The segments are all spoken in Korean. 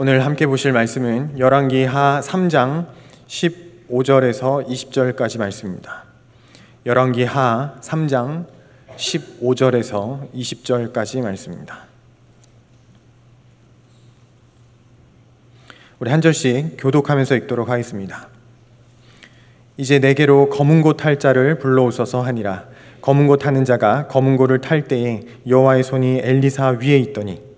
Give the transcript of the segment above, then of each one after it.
오늘 함께 보실 말씀은 열왕기하 3장 15절에서 20절까지 말씀입니다. 열왕기하 3장 15절에서 20절까지 말씀입니다. 우리 한 절씩 교독하면서 읽도록 하겠습니다. 이제 내게로 검은 고 탈 자를 불러오소서 하니라. 검은 고 타는 자가 검은 고를 탈 때에 여호와의 손이 엘리사 위에 있더니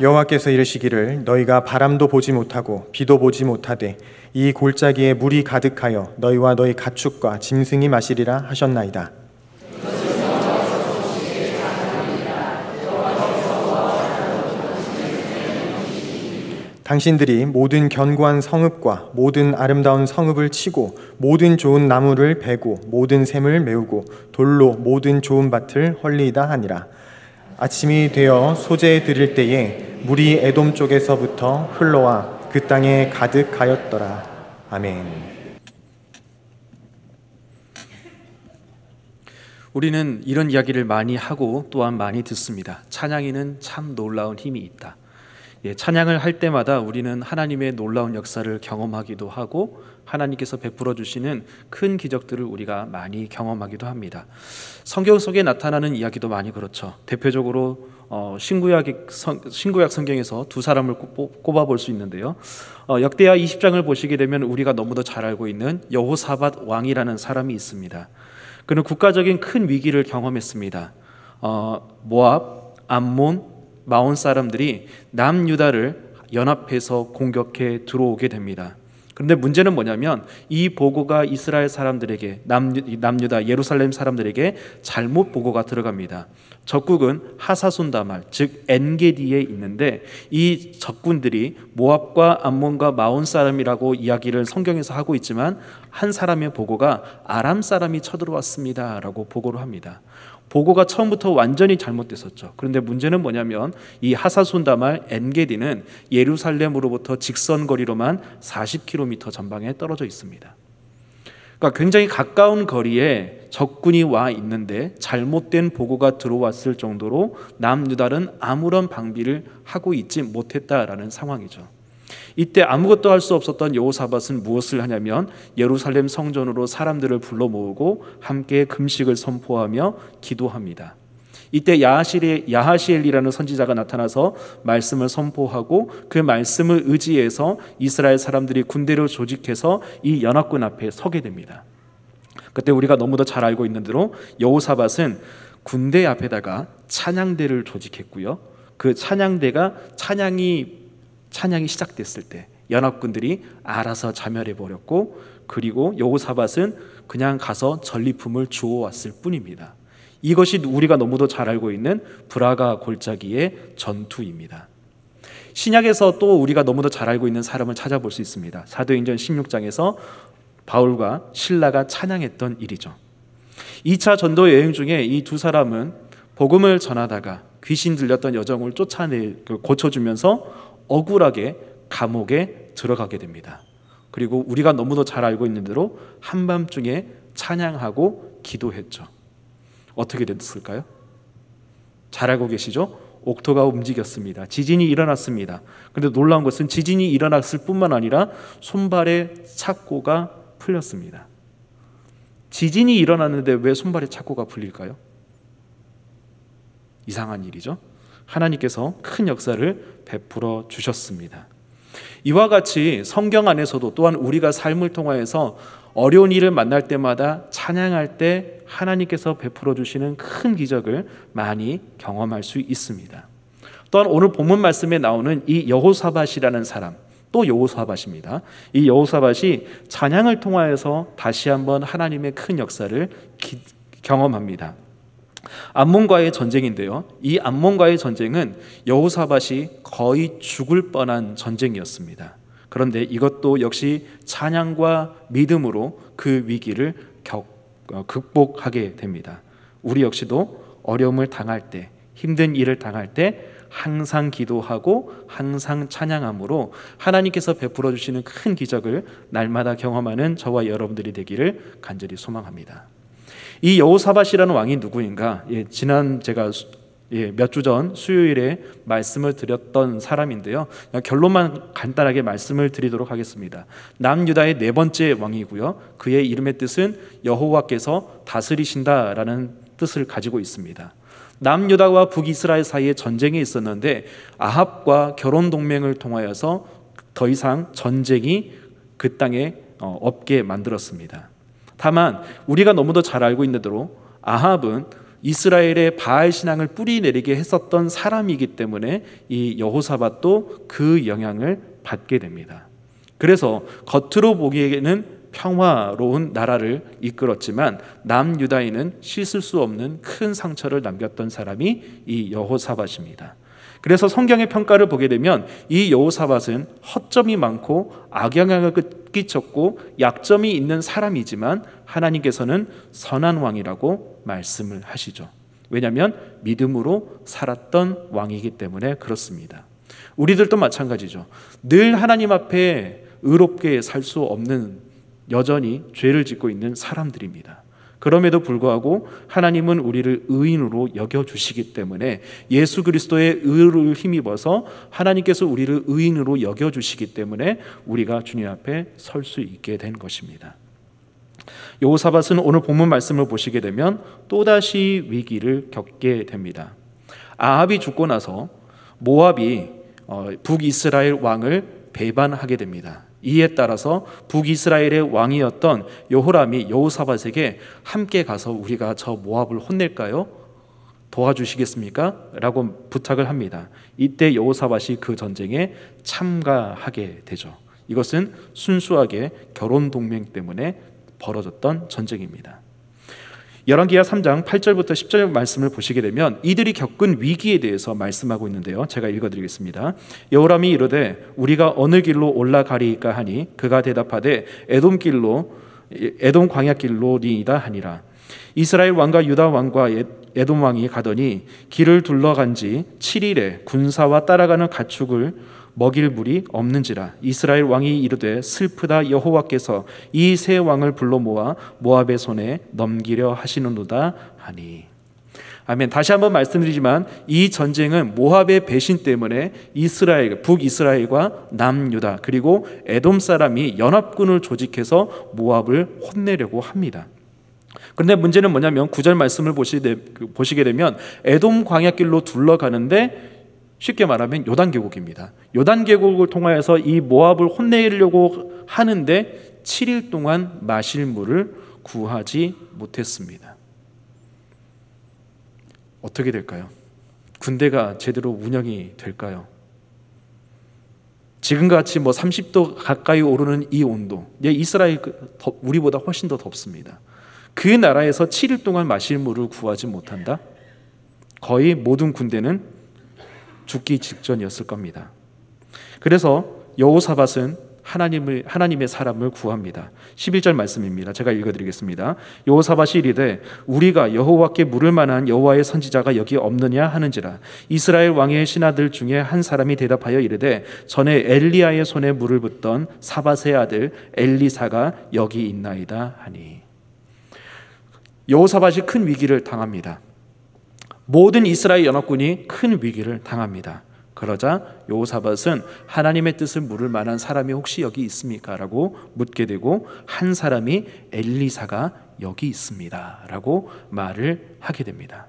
여호와께서 이르시기를 너희가 바람도 보지 못하고 비도 보지 못하되 이 골짜기에 물이 가득하여 너희와 너희 가축과 짐승이 마시리라 하셨나이다. 당신들이 모든 견고한 성읍과 모든 아름다운 성읍을 치고 모든 좋은 나무를 베고 모든 샘을 메우고 돌로 모든 좋은 밭을 헐리이다 하니라. 아침이 되어 소재 드릴 때에 물이 에돔 쪽에서부터 흘러와 그 땅에 가득하였더라. 아멘. 우리는 이런 이야기를 많이 하고 또한 많이 듣습니다. 찬양에는 참 놀라운 힘이 있다. 찬양을 할 때마다 우리는 하나님의 놀라운 역사를 경험하기도 하고 하나님께서 베풀어 주시는 큰 기적들을 우리가 많이 경험하기도 합니다. 성경 속에 나타나는 이야기도 많이 그렇죠. 대표적으로 신구약 성경에서 두 사람을 꼽아 볼 수 있는데요. 역대하 20장을 보시게 되면 우리가 너무도 잘 알고 있는 여호사밧 왕이라는 사람이 있습니다. 그는 국가적인 큰 위기를 경험했습니다. 모압, 암몬, 마온 사람들이 남유다를 연합해서 공격해 들어오게 됩니다. 그런데 문제는 뭐냐면 이 보고가 이스라엘 사람들에게 남유다 예루살렘 사람들에게 잘못 보고가 들어갑니다. 적국은 하사손다말 즉 엔게디에 있는데 이 적군들이 모압과 암몬과 마온 사람이라고 이야기를 성경에서 하고 있지만 한 사람의 보고가 아람 사람이 쳐들어왔습니다 라고 보고를 합니다. 보고가 처음부터 완전히 잘못됐었죠. 그런데 문제는 뭐냐면 이 하사손다말 엔게디는 예루살렘으로부터 직선거리로만 40km 전방에 떨어져 있습니다. 그러니까 굉장히 가까운 거리에 적군이 와 있는데 잘못된 보고가 들어왔을 정도로 남유다는 아무런 방비를 하고 있지 못했다라는 상황이죠. 이때 아무것도 할 수 없었던 여호사밧은 무엇을 하냐면 예루살렘 성전으로 사람들을 불러 모으고 함께 금식을 선포하며 기도합니다. 이때 야하시엘이라는 선지자가 나타나서 말씀을 선포하고 그 말씀을 의지해서 이스라엘 사람들이 군대를 조직해서 이 연합군 앞에 서게 됩니다. 그때 우리가 너무도 잘 알고 있는 대로 여호사밧은 군대 앞에다가 찬양대를 조직했고요. 그 찬양대가 찬양이 시작됐을 때 연합군들이 알아서 자멸해버렸고 그리고 여호사밧은 그냥 가서 전리품을 주워왔을 뿐입니다. 이것이 우리가 너무도 잘 알고 있는 브라가 골짜기의 전투입니다. 신약에서 또 우리가 너무도 잘 알고 있는 사람을 찾아볼 수 있습니다. 사도행전 16장에서 바울과 실라가 찬양했던 일이죠. 2차 전도 여행 중에 이 두 사람은 복음을 전하다가 귀신 들렸던 여정을 고쳐주면서 억울하게 감옥에 들어가게 됩니다. 그리고 우리가 너무도 잘 알고 있는 대로 한밤중에 찬양하고 기도했죠. 어떻게 됐을까요? 잘 알고 계시죠? 옥토가 움직였습니다. 지진이 일어났습니다. 그런데 놀라운 것은 지진이 일어났을 뿐만 아니라 손발의 착고가 풀렸습니다. 지진이 일어났는데 왜 손발의 착고가 풀릴까요? 이상한 일이죠. 하나님께서 큰 역사를 베풀어 주셨습니다. 이와 같이 성경 안에서도 또한 우리가 삶을 통하여서 어려운 일을 만날 때마다 찬양할 때 하나님께서 베풀어 주시는 큰 기적을 많이 경험할 수 있습니다. 또한 오늘 본문 말씀에 나오는 이 여호사밧이라는 사람, 또 여호사밧입니다. 이 여호사밧이 찬양을 통하여서 다시 한번 하나님의 큰 역사를 경험합니다. 암몬과의 전쟁인데요. 이 암몬과의 전쟁은 여호사밧이 거의 죽을 뻔한 전쟁이었습니다. 그런데 이것도 역시 찬양과 믿음으로 그 위기를 극복하게 됩니다. 우리 역시도 어려움을 당할 때, 힘든 일을 당할 때 항상 기도하고 항상 찬양함으로 하나님께서 베풀어 주시는 큰 기적을 날마다 경험하는 저와 여러분들이 되기를 간절히 소망합니다. 이 여호사밧이라는 왕이 누구인가? 지난 제가 몇 주 전 수요일에 말씀을 드렸던 사람인데요. 결론만 간단하게 말씀을 드리도록 하겠습니다. 남유다의 네 번째 왕이고요. 그의 이름의 뜻은 여호와께서 다스리신다라는 뜻을 가지고 있습니다. 남유다와 북이스라엘 사이에 전쟁이 있었는데 아합과 결혼 동맹을 통하여서 더 이상 전쟁이 그 땅에 없게 만들었습니다. 다만 우리가 너무도 잘 알고 있는 대로 아합은 이스라엘의 바알 신앙을 뿌리내리게 했었던 사람이기 때문에 이 여호사밧도 그 영향을 받게 됩니다. 그래서 겉으로 보기에는 평화로운 나라를 이끌었지만 남유다에는 씻을 수 없는 큰 상처를 남겼던 사람이 이 여호사밧입니다. 그래서 성경의 평가를 보게 되면 이 여호사밧은 허점이 많고 악영향을 끼쳤고 약점이 있는 사람이지만 하나님께서는 선한 왕이라고 말씀을 하시죠. 왜냐하면 믿음으로 살았던 왕이기 때문에 그렇습니다. 우리들도 마찬가지죠. 늘 하나님 앞에 의롭게 살 수 없는, 여전히 죄를 짓고 있는 사람들입니다. 그럼에도 불구하고 하나님은 우리를 의인으로 여겨주시기 때문에 예수 그리스도의 의를 힘입어서 하나님께서 우리를 의인으로 여겨주시기 때문에 우리가 주님 앞에 설 수 있게 된 것입니다. 여호사밧은 오늘 본문 말씀을 보시게 되면 또다시 위기를 겪게 됩니다. 아합이 죽고 나서 모압이 북이스라엘 왕을 배반하게 됩니다. 이에 따라서 북이스라엘의 왕이었던 여호람이 여호사밧에게 함께 가서 우리가 저 모압을 혼낼까요? 도와주시겠습니까? 라고 부탁을 합니다. 이때 여호사밧이 그 전쟁에 참가하게 되죠. 이것은 순수하게 결혼 동맹 때문에 벌어졌던 전쟁입니다. 열왕기하 3장 8절부터 10절 말씀을 보시게 되면 이들이 겪은 위기에 대해서 말씀하고 있는데요. 제가 읽어드리겠습니다. 여호람이 이르되 우리가 어느 길로 올라가리이까 하니 그가 대답하되 에돔 광야길로니이다 하니라. 이스라엘 왕과 유다 왕과 에돔 왕이 가더니 길을 둘러간 지 7일에 군사와 따라가는 가축을 먹일 물이 없는지라. 이스라엘 왕이 이르되 슬프다, 여호와께서 이 세 왕을 불러 모아 모압의 손에 넘기려 하시는도다 하니. 아멘. 다시 한번 말씀드리지만 이 전쟁은 모압의 배신 때문에 북이스라엘과 남유다 그리고 에돔 사람이 연합군을 조직해서 모압을 혼내려고 합니다. 그런데 문제는 뭐냐면 9절 말씀을 보시게 되면 에돔 광야길로 둘러가는데 쉽게 말하면 요단 계곡입니다. 요단 계곡을 통하여서 이 모압을 혼내려고 하는데 7일 동안 마실 물을 구하지 못했습니다. 어떻게 될까요? 군대가 제대로 운영이 될까요? 지금같이 30도 가까이 오르는 이 온도, 이스라엘 우리보다 훨씬 더 덥습니다. 그 나라에서 7일 동안 마실 물을 구하지 못한다? 거의 모든 군대는 죽기 직전이었을 겁니다. 그래서 여호사밧은 하나님의 사람을 구합니다. 11절 말씀입니다. 제가 읽어드리겠습니다. 여호사밧이 이르되 우리가 여호와께 물을 만한 여호와의 선지자가 여기 없느냐 하는지라. 이스라엘 왕의 신하들 중에 한 사람이 대답하여 이르되 전에 엘리야의 손에 물을 붓던 사밧의 아들 엘리사가 여기 있나이다 하니. 여호사밧이 큰 위기를 당합니다. 모든 이스라엘 연합군이 큰 위기를 당합니다. 그러자 여호사밧은 하나님의 뜻을 물을 만한 사람이 혹시 여기 있습니까? 라고 묻게 되고 한 사람이 엘리사가 여기 있습니다 라고 말을 하게 됩니다.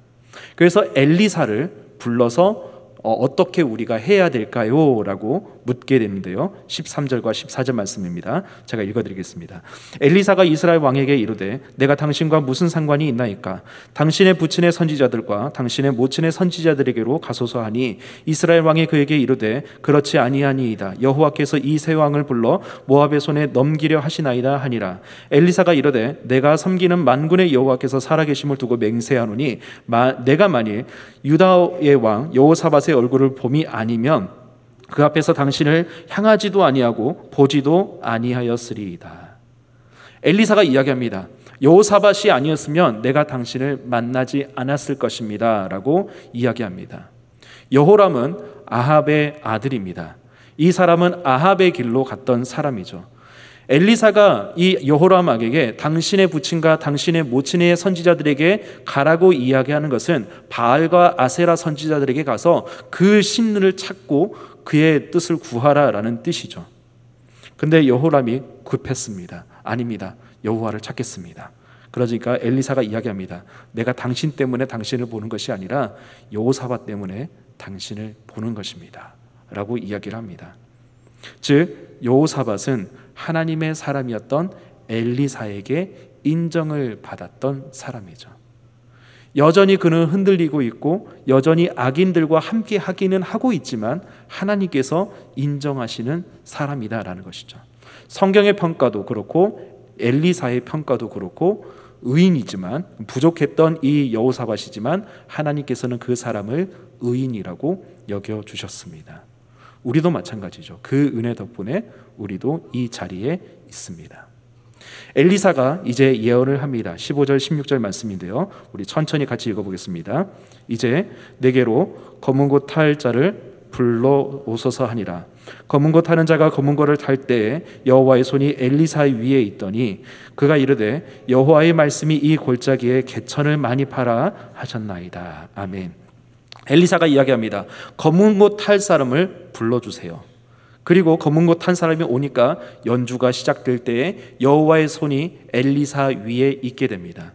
그래서 엘리사를 불러서 어떻게 우리가 해야 될까요? 라고 묻게 되는데요. 13절과 14절 말씀입니다. 제가 읽어드리겠습니다. 엘리사가 이스라엘 왕에게 이르되 내가 당신과 무슨 상관이 있나이까? 당신의 부친의 선지자들과 당신의 모친의 선지자들에게로 가소서 하니 이스라엘 왕이 그에게 이르되 그렇지 아니하니이다. 여호와께서 이 세 왕을 불러 모압의 손에 넘기려 하시나이다 하니라. 엘리사가 이르되 내가 섬기는 만군의 여호와께서 살아계심을 두고 맹세하노니 내가 만일 유다의 왕 여호사밧의 얼굴을 봄이 아니면 그 앞에서 당신을 향하지도 아니하고 보지도 아니하였으리이다. 엘리사가 이야기합니다. 여호사밧이 아니었으면 내가 당신을 만나지 않았을 것입니다 라고 이야기합니다. 여호람은 아합의 아들입니다. 이 사람은 아합의 길로 갔던 사람이죠. 엘리사가 이 여호람에게 당신의 부친과 당신의 모친의 선지자들에게 가라고 이야기하는 것은 바알과 아세라 선지자들에게 가서 그 신을 찾고 그의 뜻을 구하라라는 뜻이죠. 근데 여호람이 급했습니다. 아닙니다. 여호와를 찾겠습니다. 그러니까 엘리사가 이야기합니다. 내가 당신 때문에 당신을 보는 것이 아니라 여호사밧 때문에 당신을 보는 것입니다 라고 이야기를 합니다. 즉 여호사밧은 하나님의 사람이었던 엘리사에게 인정을 받았던 사람이죠. 여전히 그는 흔들리고 있고 여전히 악인들과 함께 하기는 하고 있지만 하나님께서 인정하시는 사람이다라는 것이죠. 성경의 평가도 그렇고 엘리사의 평가도 그렇고 의인이지만 부족했던 이 여호사밧이지만 하나님께서는 그 사람을 의인이라고 여겨주셨습니다. 우리도 마찬가지죠. 그 은혜 덕분에 우리도 이 자리에 있습니다. 엘리사가 이제 예언을 합니다. 15절 16절 말씀인데요, 우리 천천히 같이 읽어보겠습니다. 이제 내게로 검은 것 탈 자를 불러오소서 하니라. 검은 것 타는 자가 검은 것을 탈 때에 여호와의 손이 엘리사 위에 있더니 그가 이르되 여호와의 말씀이 이 골짜기에 개천을 많이 파라 하셨나이다. 아멘. 엘리사가 이야기합니다. 검은 것 탈 사람을 불러주세요. 그리고 검은 것 탄 사람이 오니까 연주가 시작될 때에 여호와의 손이 엘리사 위에 있게 됩니다.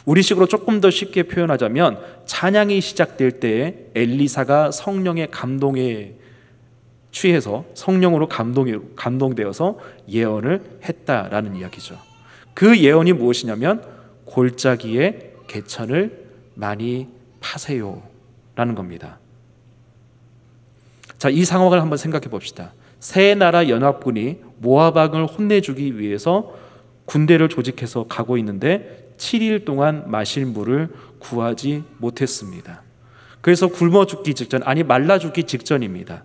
우리식으로 조금 더 쉽게 표현하자면 찬양이 시작될 때에 엘리사가 성령의 감동에 취해서 성령으로 감동되어서 예언을 했다라는 이야기죠. 그 예언이 무엇이냐면 골짜기에 개천을 많이 파세요 라는 겁니다. 자, 이 상황을 한번 생각해 봅시다. 세 나라 연합군이 모압 왕을 혼내주기 위해서 군대를 조직해서 가고 있는데 7일 동안 마실 물을 구하지 못했습니다. 그래서 굶어 죽기 직전, 아니 말라 죽기 직전입니다.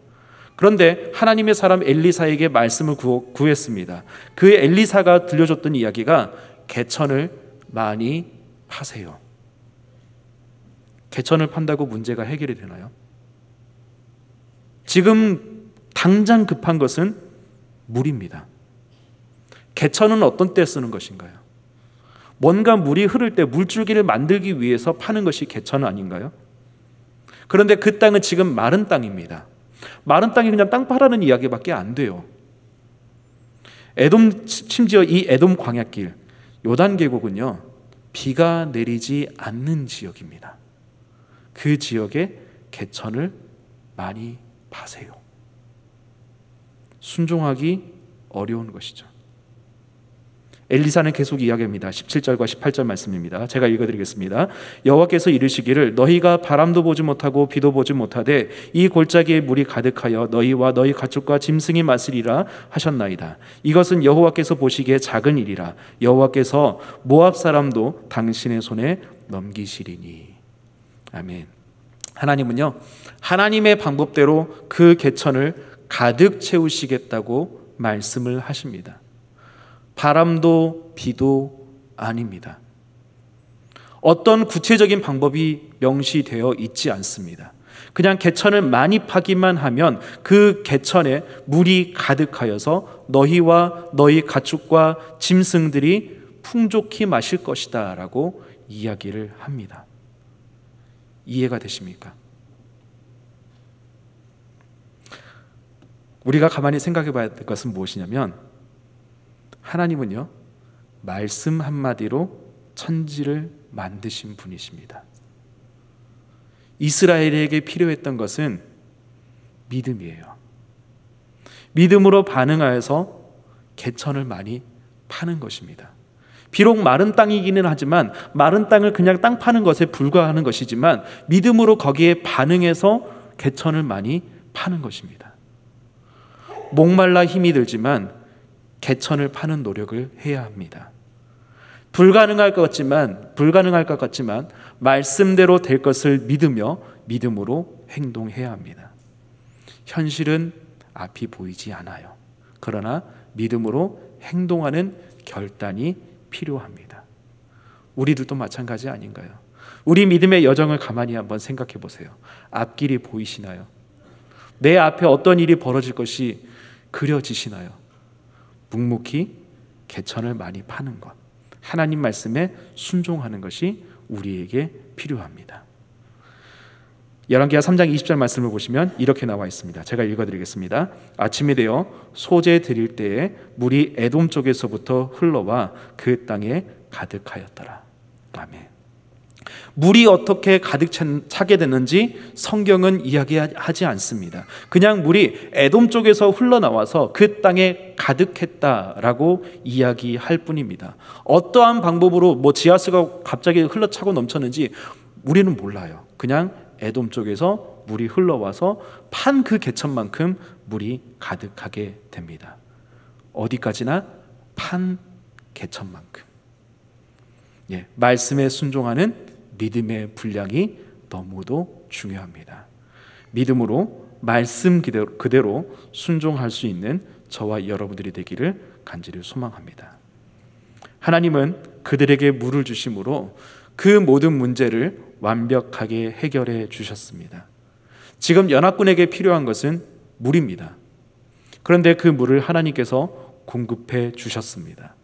그런데 하나님의 사람 엘리사에게 말씀을 구했습니다. 그 엘리사가 들려줬던 이야기가 개천을 많이 파세요. 개천을 판다고 문제가 해결이 되나요? 지금 당장 급한 것은 물입니다. 개천은 어떤 때 쓰는 것인가요? 뭔가 물이 흐를 때 물줄기를 만들기 위해서 파는 것이 개천 아닌가요? 그런데 그 땅은 지금 마른 땅입니다. 마른 땅이 그냥 땅 파라는 이야기밖에 안 돼요. 심지어 이 에돔 광야길, 요단 계곡은요, 비가 내리지 않는 지역입니다. 그 지역에 개천을 많이 파세요. 순종하기 어려운 것이죠. 엘리사는 계속 이야기합니다. 17절과 18절 말씀입니다. 제가 읽어드리겠습니다. 여호와께서 이르시기를 너희가 바람도 보지 못하고 비도 보지 못하되 이 골짜기에 물이 가득하여 너희와 너희 가축과 짐승이 마시리라 하셨나이다. 이것은 여호와께서 보시기에 작은 일이라. 여호와께서 모압 사람도 당신의 손에 넘기시리니. 아멘. 하나님은요, 하나님의 방법대로 그 개천을 가득 채우시겠다고 말씀을 하십니다. 바람도 비도 아닙니다. 어떤 구체적인 방법이 명시되어 있지 않습니다. 그냥 개천을 많이 파기만 하면 그 개천에 물이 가득하여서 너희와 너희 가축과 짐승들이 풍족히 마실 것이다 라고 이야기를 합니다. 이해가 되십니까? 우리가 가만히 생각해 봐야 될 것은 무엇이냐면 하나님은요, 말씀 한마디로 천지를 만드신 분이십니다. 이스라엘에게 필요했던 것은 믿음이에요. 믿음으로 반응하여서 개천을 많이 파는 것입니다. 비록 마른 땅이기는 하지만 마른 땅을 그냥 땅 파는 것에 불과하는 것이지만 믿음으로 거기에 반응해서 개천을 많이 파는 것입니다. 목말라 힘이 들지만 개천을 파는 노력을 해야 합니다. 불가능할 것 같지만 말씀대로 될 것을 믿으며 믿음으로 행동해야 합니다. 현실은 앞이 보이지 않아요. 그러나 믿음으로 행동하는 결단이 필요합니다. 우리들도 마찬가지 아닌가요? 우리 믿음의 여정을 가만히 한번 생각해 보세요. 앞길이 보이시나요? 내 앞에 어떤 일이 벌어질 것이 그려지시나요? 묵묵히 개천을 많이 파는 것, 하나님 말씀에 순종하는 것이 우리에게 필요합니다. 열왕기하 3장 20절 말씀을 보시면 이렇게 나와 있습니다. 제가 읽어드리겠습니다. 아침이 되어 소재 드릴 때에 물이 에돔 쪽에서부터 흘러와 그 땅에 가득하였더라. 아멘. 물이 어떻게 가득 차게 됐는지 성경은 이야기하지 않습니다. 그냥 물이 에돔 쪽에서 흘러나와서 그 땅에 가득했다라고 이야기할 뿐입니다. 어떠한 방법으로 지하수가 갑자기 흘러차고 넘쳤는지 우리는 몰라요. 그냥 에돔 쪽에서 물이 흘러와서 판 그 개천만큼 물이 가득하게 됩니다. 어디까지나 판 개천만큼. 말씀에 순종하는 믿음의 분량이 너무도 중요합니다. 믿음으로 말씀 그대로 순종할 수 있는 저와 여러분들이 되기를 간절히 소망합니다. 하나님은 그들에게 물을 주심으로 그 모든 문제를 완벽하게 해결해 주셨습니다. 지금 연합군에게 필요한 것은 물입니다. 그런데 그 물을 하나님께서 공급해 주셨습니다.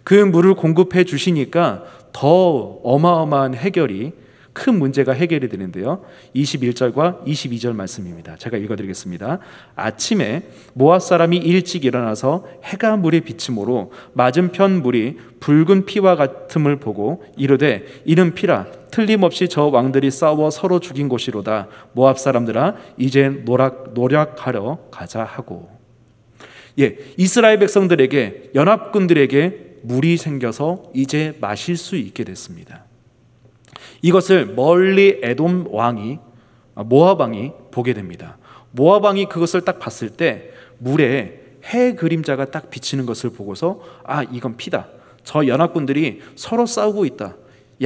그 물을 공급해 주시니까 더 어마어마한 해결이, 큰 문제가 해결이 되는데요. 21절과 22절 말씀입니다. 제가 읽어드리겠습니다. 아침에 모압 사람이 일찍 일어나서 해가 물에 비침으로 맞은편 물이 붉은 피와 같음을 보고 이르되 이는 피라, 틀림없이 저 왕들이 싸워 서로 죽인 곳이로다. 모압 사람들아 이제 노력하러 가자 하고. 이스라엘 백성들에게, 연합군들에게 물이 생겨서 이제 마실 수 있게 됐습니다. 이것을 멀리 에돔 왕이, 모압 왕이 보게 됩니다. 모압 왕이 그것을 딱 봤을 때 물에 해 그림자가 딱 비치는 것을 보고서 이건 피다. 저 연합군들이 서로 싸우고 있다.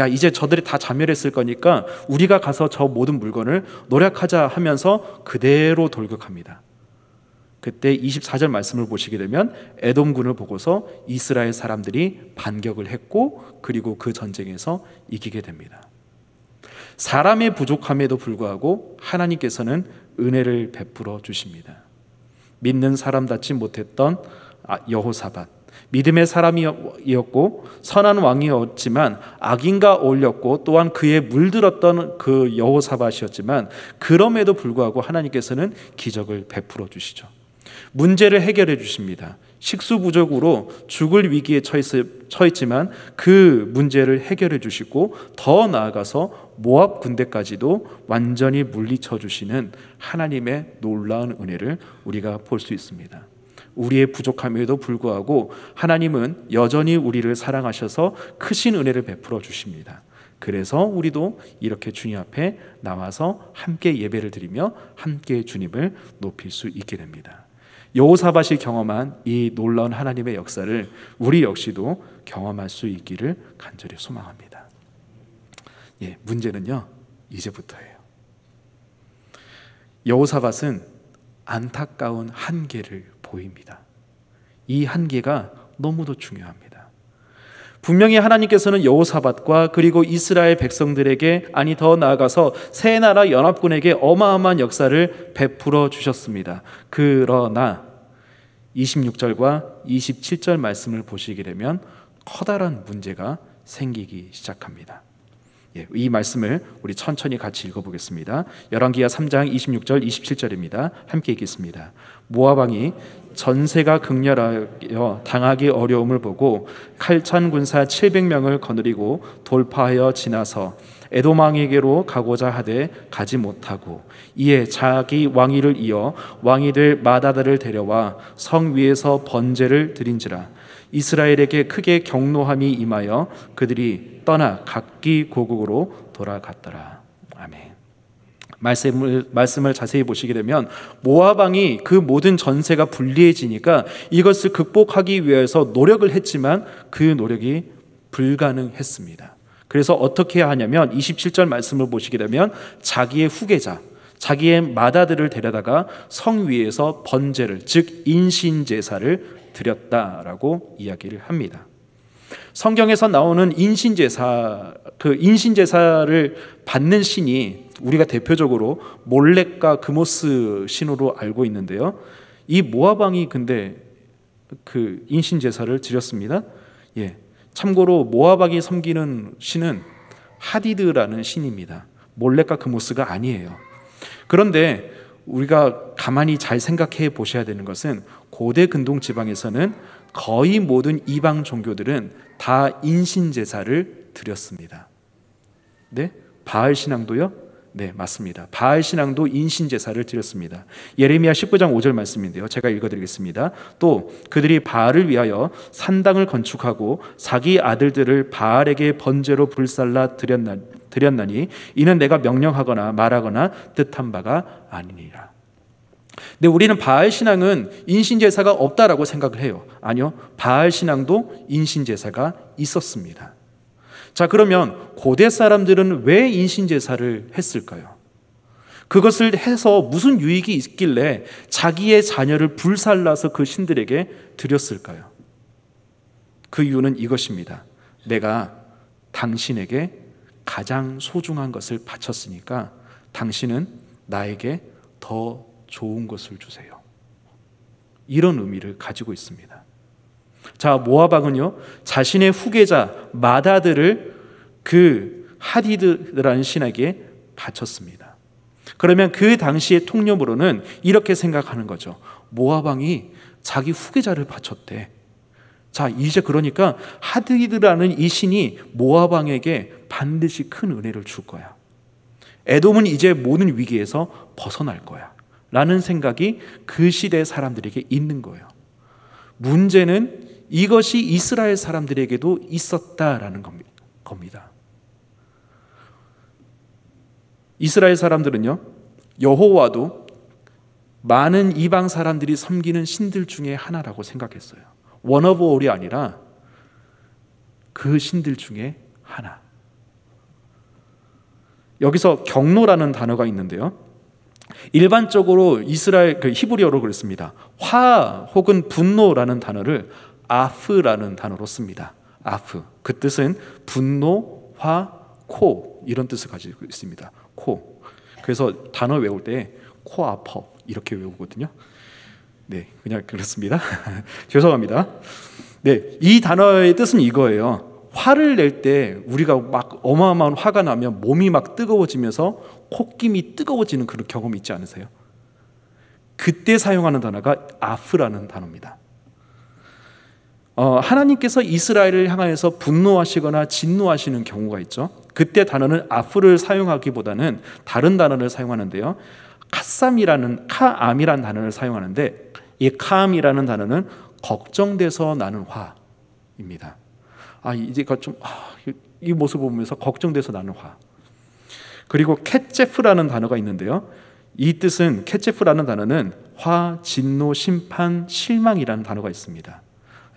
이제 저들이 다 자멸했을 거니까 우리가 가서 저 모든 물건을 노력하자 하면서 그대로 돌격합니다. 그때 24절 말씀을 보시게 되면 에돔군을 보고서 이스라엘 사람들이 반격을 했고 그리고 그 전쟁에서 이기게 됩니다. 사람의 부족함에도 불구하고 하나님께서는 은혜를 베풀어 주십니다. 믿는 사람답지 못했던 여호사밧, 믿음의 사람이었고 선한 왕이었지만 악인과 어울렸고 또한 그에 물들었던 그 여호사밧이었지만 그럼에도 불구하고 하나님께서는 기적을 베풀어 주시죠. 문제를 해결해 주십니다. 식수 부족으로 죽을 위기에 처했지만 그 문제를 해결해 주시고 더 나아가서 모압 군대까지도 완전히 물리쳐 주시는 하나님의 놀라운 은혜를 우리가 볼 수 있습니다. 우리의 부족함에도 불구하고 하나님은 여전히 우리를 사랑하셔서 크신 은혜를 베풀어 주십니다. 그래서 우리도 이렇게 주님 앞에 나와서 함께 예배를 드리며 함께 주님을 높일 수 있게 됩니다. 여호사밧이 경험한 이 놀라운 하나님의 역사를 우리 역시도 경험할 수 있기를 간절히 소망합니다. 문제는요, 이제부터예요. 여호사밧은 안타까운 한계를 보입니다. 이 한계가 너무도 중요합니다. 분명히 하나님께서는 여호사밧과 그리고 이스라엘 백성들에게, 아니 더 나아가서 세 나라 연합군에게 어마어마한 역사를 베풀어 주셨습니다. 그러나 26절과 27절 말씀을 보시게 되면 커다란 문제가 생기기 시작합니다. 이 말씀을 우리 천천히 같이 읽어보겠습니다. 열왕기하 3장 26절 27절입니다. 함께 읽겠습니다. 모압 왕이 전세가 극렬하여 당하기 어려움을 보고 칼찬 군사 700명을 거느리고 돌파하여 지나서 에돔 왕에게로 가고자 하되 가지 못하고 이에 자기 왕위를 이어 왕이 될 마다들을 데려와 성 위에서 번제를 드린지라. 이스라엘에게 크게 경노함이 임하여 그들이 떠나 각기 고국으로 돌아갔더라. 아멘. 말씀을 자세히 보시게 되면 모압 왕이 그 모든 전세가 불리해지니까 이것을 극복하기 위해서 노력을 했지만 그 노력이 불가능했습니다. 그래서 어떻게 해야 하냐면 27절 말씀을 보시게 되면 자기의 후계자, 자기의 마다들을 데려다가 성 위에서 번제를, 즉 인신제사를 드렸다라고 이야기를 합니다. 성경에서 나오는 인신제사, 그 인신제사를 받는 신이 우리가 대표적으로 몰렉과 그모스 신으로 알고 있는데요. 이 모압 왕이 근데 그 인신 제사를 드렸습니다. 예. 참고로 모아박이 섬기는 신은 하디드라는 신입니다. 몰레카 그모스가 아니에요. 그런데 우리가 가만히 잘 생각해 보셔야 되는 것은 고대 근동 지방에서는 거의 모든 이방 종교들은 다 인신 제사를 드렸습니다. 네? 바알 신앙도요? 네, 맞습니다. 바알 신앙도 인신 제사를 드렸습니다. 예레미야 19장 5절 말씀인데요. 제가 읽어드리겠습니다. 또 그들이 바알을 위하여 산당을 건축하고 자기 아들들을 바알에게 번제로 불살라 드렸나니 이는 내가 명령하거나 말하거나 뜻한 바가 아니니라. 근데 우리는 바알 신앙은 인신 제사가 없다라고 생각을 해요. 아니요, 바알 신앙도 인신 제사가 있었습니다. 자, 그러면 고대 사람들은 왜 인신 제사를 했을까요? 그것을 해서 무슨 유익이 있길래 자기의 자녀를 불살라서 그 신들에게 드렸을까요? 그 이유는 이것입니다. 내가 당신에게 가장 소중한 것을 바쳤으니까 당신은 나에게 더 좋은 것을 주세요. 이런 의미를 가지고 있습니다. 자, 모아박은요, 자신의 후계자 마다드를 그 하디드라는 신에게 바쳤습니다. 그러면 그 당시의 통념으로는 이렇게 생각하는 거죠. 모아방이 자기 후계자를 바쳤대. 자, 이제 그러니까 하디드라는 이 신이 모아방에게 반드시 큰 은혜를 줄 거야. 에돔은 이제 모든 위기에서 벗어날 거야 라는 생각이 그 시대 사람들에게 있는 거예요. 문제는 이것이 이스라엘 사람들에게도 있었다라는 겁니다. 이스라엘 사람들은요, 여호와도 많은 이방 사람들이 섬기는 신들 중에 하나라고 생각했어요. 원 오브 올이 아니라 그 신들 중에 하나. 여기서 경노라는 단어가 있는데요, 일반적으로 이스라엘 히브리어로 그랬습니다. 화 혹은 분노라는 단어를 아프라는 단어로 씁니다. 아프. 그 뜻은 분노, 화, 코 이런 뜻을 가지고 있습니다. 코. 그래서 단어 외울 때 코 아파 이렇게 외우거든요. 네, 그냥 그렇습니다. 죄송합니다. 네, 이 단어의 뜻은 이거예요. 화를 낼 때 우리가 막 어마어마한 화가 나면 몸이 막 뜨거워지면서 콧김이 뜨거워지는 그런 경험이 있지 않으세요? 그때 사용하는 단어가 아프라는 단어입니다. 하나님께서 이스라엘을 향하여서 분노하시거나 진노하시는 경우가 있죠. 그때 단어는 아프를 사용하기보다는 다른 단어를 사용하는데요, 카암이라는 단어를 사용하는데, 이 카암이라는 단어는 걱정돼서 나는 화입니다. 이제가 좀 이 모습을 보면서 걱정돼서 나는 화. 그리고 캣제프라는 단어가 있는데요, 이 뜻은 캣제프라는 단어는 화, 진노, 심판, 실망이라는 단어가 있습니다.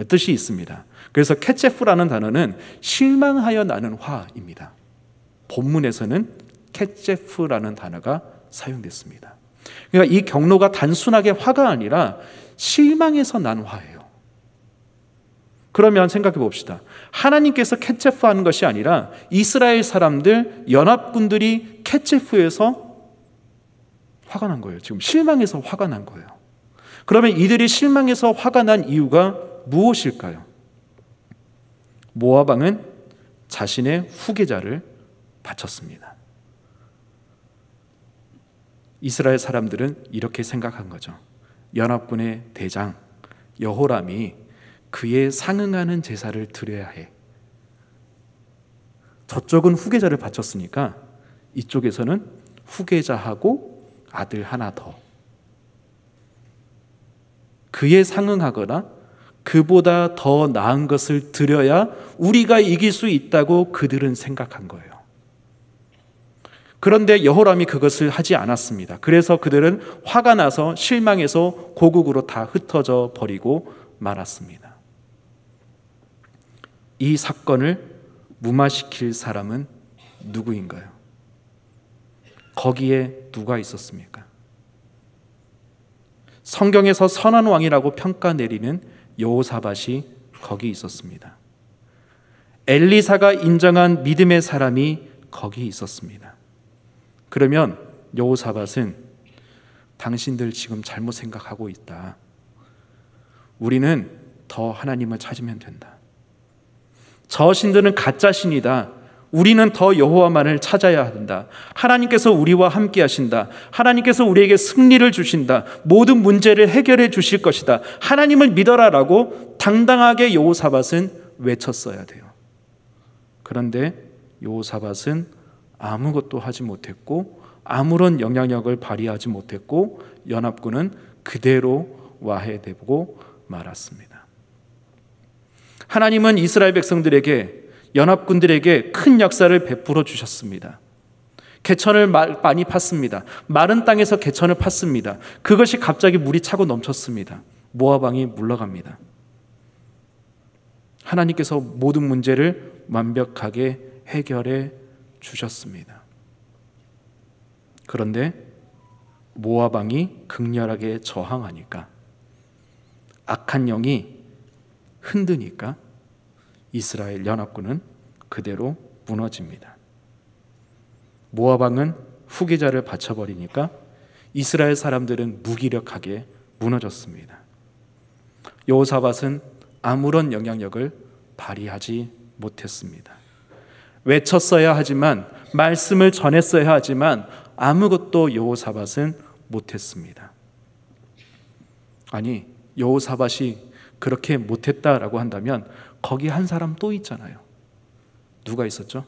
뜻이 있습니다. 그래서 캣제프라는 단어는 실망하여 나는 화입니다. 본문에서는 캣제프라는 단어가 사용됐습니다. 그러니까 이 경노가 단순하게 화가 아니라 실망해서 난 화예요. 그러면 생각해 봅시다. 하나님께서 캣제프하는 것이 아니라 이스라엘 사람들, 연합군들이 캣제프에서 화가 난 거예요. 지금 실망해서 화가 난 거예요. 그러면 이들이 실망해서 화가 난 이유가 무엇일까요? 모아방은 자신의 후계자를 바쳤습니다. 이스라엘 사람들은 이렇게 생각한 거죠. 연합군의 대장 여호람이 그에 상응하는 제사를 드려야 해. 저쪽은 후계자를 바쳤으니까 이쪽에서는 후계자하고 아들 하나 더, 그에 상응하거나 그보다 더 나은 것을 드려야 우리가 이길 수 있다고 그들은 생각한 거예요. 그런데 여호람이 그것을 하지 않았습니다. 그래서 그들은 화가 나서 실망해서 고국으로 다 흩어져 버리고 말았습니다. 이 사건을 무마시킬 사람은 누구인가요? 거기에 누가 있었습니까? 성경에서 선한 왕이라고 평가 내리는 여호사밧이 거기 있었습니다. 엘리사가 인정한 믿음의 사람이 거기 있었습니다. 그러면 여호사밧은 당신들 지금 잘못 생각하고 있다. 우리는 더 하나님을 찾으면 된다. 저 신들은 가짜 신이다. 우리는 더 여호와만을 찾아야 한다. 하나님께서 우리와 함께 하신다. 하나님께서 우리에게 승리를 주신다. 모든 문제를 해결해 주실 것이다. 하나님을 믿어라라고 당당하게 여호사밧은 외쳤어야 돼요. 그런데 여호사밧은 아무것도 하지 못했고 아무런 영향력을 발휘하지 못했고 연합군은 그대로 와해되고 말았습니다. 하나님은 이스라엘 백성들에게, 연합군들에게 큰 역사를 베풀어 주셨습니다. 개천을 많이 팠습니다. 마른 땅에서 개천을 팠습니다. 그것이 갑자기 물이 차고 넘쳤습니다. 모압 왕이 물러갑니다. 하나님께서 모든 문제를 완벽하게 해결해 주셨습니다. 그런데 모압 왕이 극렬하게 저항하니까, 악한 영이 흔드니까 이스라엘 연합군은 그대로 무너집니다. 모압 왕은 후계자를 바쳐버리니까 이스라엘 사람들은 무기력하게 무너졌습니다. 여호사밧은 아무런 영향력을 발휘하지 못했습니다. 외쳤어야 하지만, 말씀을 전했어야 하지만 아무것도 여호사밧은 못했습니다. 아니, 여호사밧이 그렇게 못했다라고 한다면 거기 한 사람 또 있잖아요. 누가 있었죠?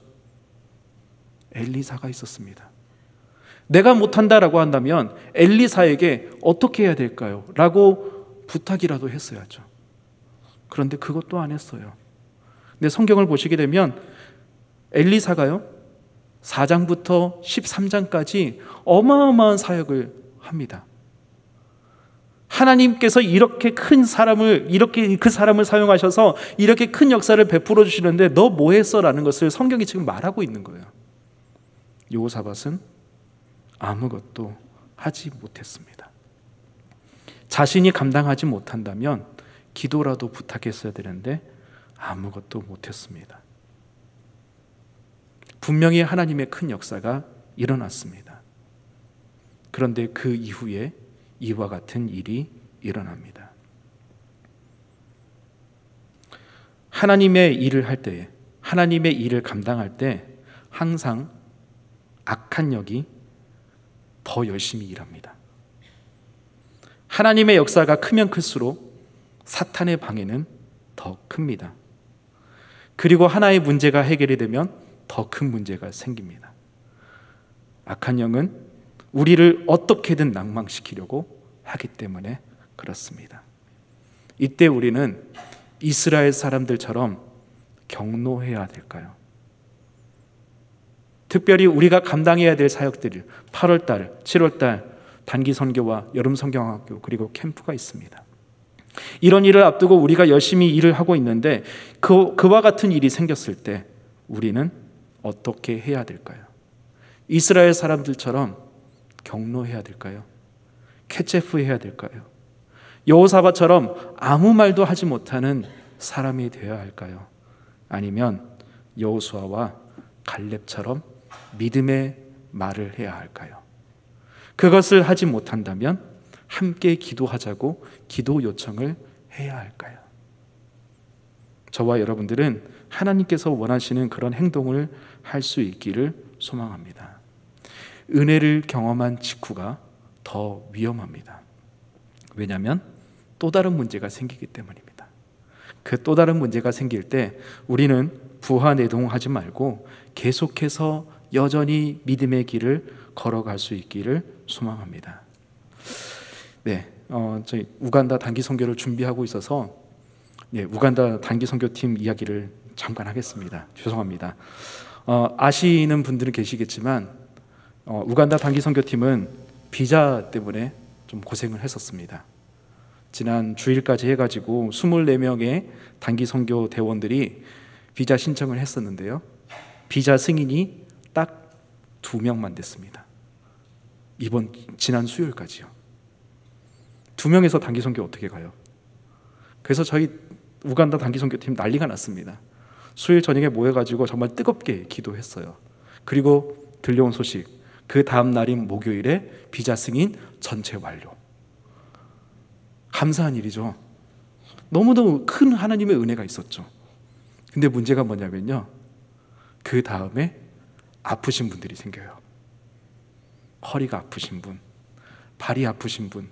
엘리사가 있었습니다. 내가 못한다라고 한다면 엘리사에게 어떻게 해야 될까요? 라고 부탁이라도 했어야죠. 그런데 그것도 안 했어요. 근데 성경을 보시게 되면 엘리사가요, 4장부터 13장까지 어마어마한 사역을 합니다. 하나님께서 이렇게 큰 사람을, 이렇게 그 사람을 사용하셔서 이렇게 큰 역사를 베풀어 주시는데 너 뭐 했어? 라는 것을 성경이 지금 말하고 있는 거예요. 여호사밧은 아무것도 하지 못했습니다. 자신이 감당하지 못한다면 기도라도 부탁했어야 되는데 아무것도 못했습니다. 분명히 하나님의 큰 역사가 일어났습니다. 그런데 그 이후에 이와 같은 일이 일어납니다. 하나님의 일을 할 때에, 하나님의 일을 감당할 때 항상 악한 영이 더 열심히 일합니다. 하나님의 역사가 크면 클수록 사탄의 방해는 더 큽니다. 그리고 하나의 문제가 해결이 되면 더 큰 문제가 생깁니다. 악한 영은 우리를 어떻게든 낭망시키려고 하기 때문에 그렇습니다. 이때 우리는 이스라엘 사람들처럼 경노해야 될까요? 특별히 우리가 감당해야 될 사역들을 8월달, 7월달 단기 선교와 여름 성경학교 그리고 캠프가 있습니다. 이런 일을 앞두고 우리가 열심히 일을 하고 있는데 그와 같은 일이 생겼을 때 우리는 어떻게 해야 될까요? 이스라엘 사람들처럼 경노해야 될까요? 캐체프해야 될까요? 여호사밧처럼 아무 말도 하지 못하는 사람이 되어야 할까요? 아니면 여호수아와 갈렙처럼 믿음의 말을 해야 할까요? 그것을 하지 못한다면 함께 기도하자고 기도 요청을 해야 할까요? 저와 여러분들은 하나님께서 원하시는 그런 행동을 할 수 있기를 소망합니다. 은혜를 경험한 직후가 더 위험합니다. 왜냐하면 또 다른 문제가 생기기 때문입니다. 그 또 다른 문제가 생길 때 우리는 부하내동하지 말고 계속해서 여전히 믿음의 길을 걸어갈 수 있기를 소망합니다. 네, 저희 우간다 단기 선교를 준비하고 있어서 우간다 단기 선교팀 이야기를 잠깐 하겠습니다. 죄송합니다. 아시는 분들은 계시겠지만 우간다 단기 선교팀은 비자 때문에 좀 고생을 했었습니다. 지난 주일까지 해가지고 24명의 단기 선교 대원들이 비자 신청을 했었는데요. 비자 승인이 딱 2명만 됐습니다. 지난 수요일까지요. 2명에서 단기 선교 어떻게 가요? 그래서 저희 우간다 단기 선교팀 난리가 났습니다. 수요일 저녁에 모여가지고 정말 뜨겁게 기도했어요. 그리고 들려온 소식, 그 다음 날인 목요일에 비자 승인 전체 완료. 감사한 일이죠. 너무너무 큰 하나님의 은혜가 있었죠. 근데 문제가 뭐냐면요, 그 다음에 아프신 분들이 생겨요. 허리가 아프신 분, 발이 아프신 분,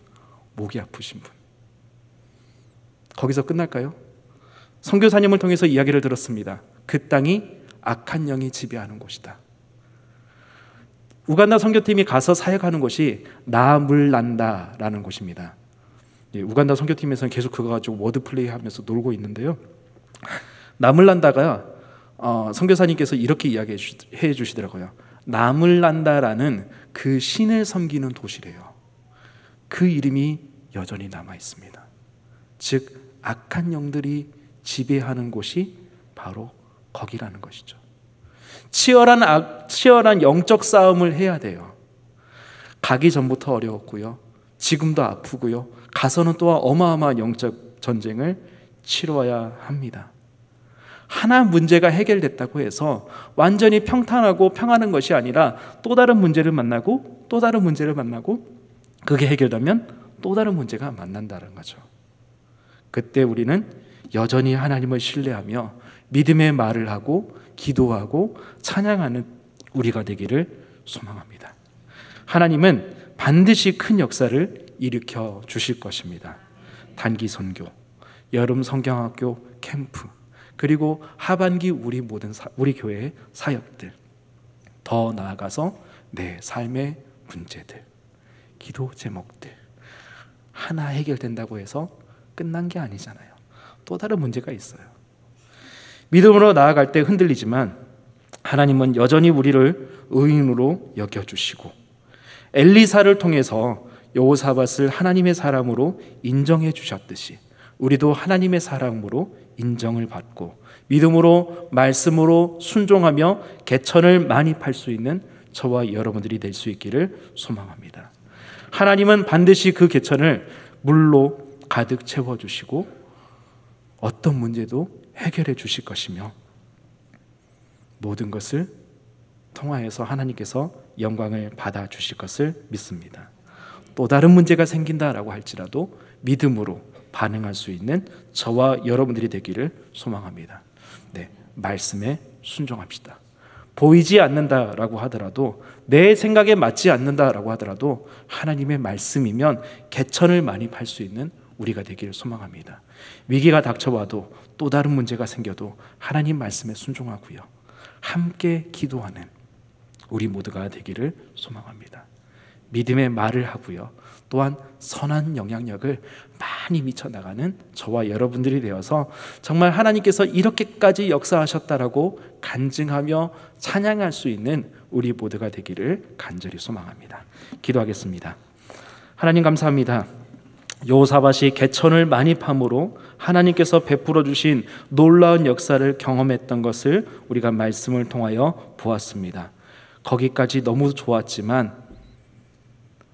목이 아프신 분. 거기서 끝날까요? 선교사님을 통해서 이야기를 들었습니다. 그 땅이 악한 영이 지배하는 곳이다. 우간다 선교팀이 가서 사역하는 곳이 나물란다라는 곳입니다. 우간다 선교팀에서는 계속 그거 가지고 워드플레이 하면서 놀고 있는데요, 나물란다가 선교사님께서 이렇게 이야기해 주시더라고요. 나물란다라는 그 신을 섬기는 도시래요. 그 이름이 여전히 남아 있습니다. 즉 악한 영들이 지배하는 곳이 바로 거기라는 것이죠. 치열한 영적 싸움을 해야 돼요. 가기 전부터 어려웠고요, 지금도 아프고요, 가서는 또한 어마어마한 영적 전쟁을 치러야 합니다. 하나 문제가 해결됐다고 해서 완전히 평탄하고 평안한 것이 아니라 또 다른 문제를 만나고 또 다른 문제를 만나고, 그게 해결되면 또 다른 문제가 만난다는 거죠. 그때 우리는 여전히 하나님을 신뢰하며 믿음의 말을 하고 기도하고 찬양하는 우리가 되기를 소망합니다. 하나님은 반드시 큰 역사를 일으켜 주실 것입니다. 단기 선교, 여름 성경학교 캠프, 그리고 하반기 우리 교회의 사역들, 더 나아가서 내 삶의 문제들, 기도 제목들 하나 해결된다고 해서 끝난 게 아니잖아요. 또 다른 문제가 있어요. 믿음으로 나아갈 때 흔들리지만 하나님은 여전히 우리를 의인으로 여겨주시고, 엘리사를 통해서 여호사밧을 하나님의 사람으로 인정해 주셨듯이 우리도 하나님의 사람으로 인정을 받고 믿음으로 말씀으로 순종하며 개천을 많이 팔 수 있는 저와 여러분들이 될 수 있기를 소망합니다. 하나님은 반드시 그 개천을 물로 가득 채워주시고 어떤 문제도 해결해 주실 것이며, 모든 것을 통하여서 하나님께서 영광을 받아 주실 것을 믿습니다. 또 다른 문제가 생긴다라고 할지라도 믿음으로 반응할 수 있는 저와 여러분들이 되기를 소망합니다. 네, 말씀에 순종합시다. 보이지 않는다라고 하더라도, 내 생각에 맞지 않는다라고 하더라도 하나님의 말씀이면 개천을 많이 팔 수 있는 우리가 되기를 소망합니다. 위기가 닥쳐와도 또 다른 문제가 생겨도 하나님 말씀에 순종하고요, 함께 기도하는 우리 모두가 되기를 소망합니다. 믿음의 말을 하고요, 또한 선한 영향력을 많이 미쳐나가는 저와 여러분들이 되어서 정말 하나님께서 이렇게까지 역사하셨다라고 간증하며 찬양할 수 있는 우리 모두가 되기를 간절히 소망합니다. 기도하겠습니다. 하나님 감사합니다. 여호사밧이 개천을 많이 팜으로 하나님께서 베풀어 주신 놀라운 역사를 경험했던 것을 우리가 말씀을 통하여 보았습니다. 거기까지 너무 좋았지만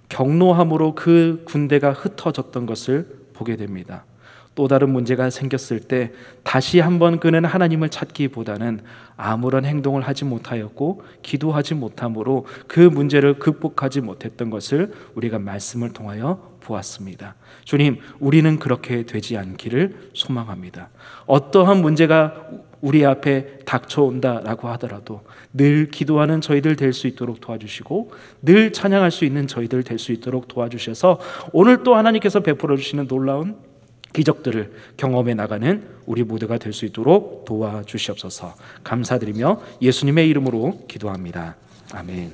경노함으로 그 군대가 흩어졌던 것을 보게 됩니다. 또 다른 문제가 생겼을 때 다시 한번 그는 하나님을 찾기보다는 아무런 행동을 하지 못하였고 기도하지 못함으로 그 문제를 극복하지 못했던 것을 우리가 말씀을 통하여 보았습니다. 주님, 우리는 그렇게 되지 않기를 소망합니다. 어떠한 문제가 우리 앞에 닥쳐온다라고 하더라도 늘 기도하는 저희들 될 수 있도록 도와주시고, 늘 찬양할 수 있는 저희들 될 수 있도록 도와주셔서 오늘 또 하나님께서 베풀어 주시는 놀라운 기적들을 경험해 나가는 우리 모두가 될 수 있도록 도와주시옵소서. 감사드리며 예수님의 이름으로 기도합니다. 아멘.